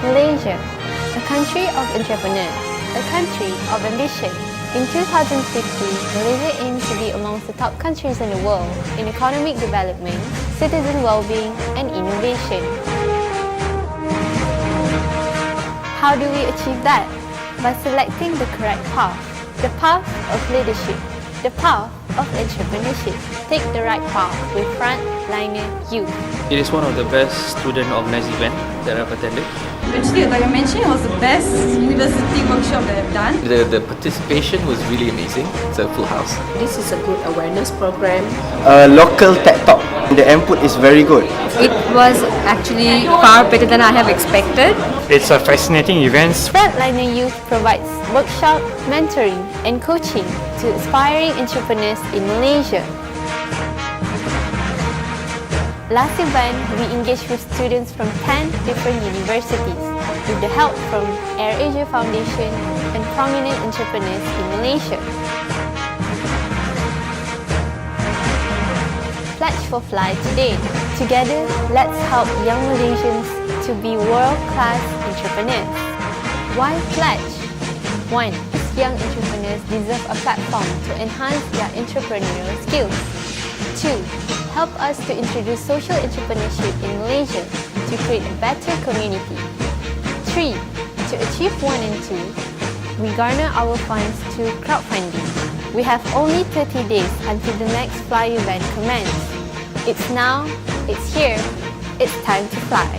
Malaysia, a country of entrepreneurs, a country of ambition. In 2050, Malaysia aims to be amongst the top countries in the world in economic development, citizen well-being and innovation. How do we achieve that? By selecting the correct path, the path of leadership, the path of entrepreneurship. Take the right path with Frontliner Youth. It is one of the best student-organised events that I've attended. Actually, like I mentioned, it was the best university workshop that I've done. The participation was really amazing. It's a full house. This is a good awareness program. A local TED Talk. The input is very good. It was actually far better than I have expected. It's a fascinating event. Frontliner Youth provides workshop, mentoring and coaching to aspiring entrepreneurs in Malaysia. Last event, we engaged with students from 10 different universities with the help from AirAsia Foundation and prominent entrepreneurs in Malaysia. Pledge for Fly today. Together, let's help young Malaysians to be world-class entrepreneurs. Why pledge? 1. Young entrepreneurs deserve a platform to enhance their entrepreneurial skills. 2. Help us to introduce social entrepreneurship in Malaysia to create a better community. 3. To achieve 1 and 2, we garner our funds through crowdfunding. We have only 30 days until the next Fly event commences. It's now, it's here, it's time to fly.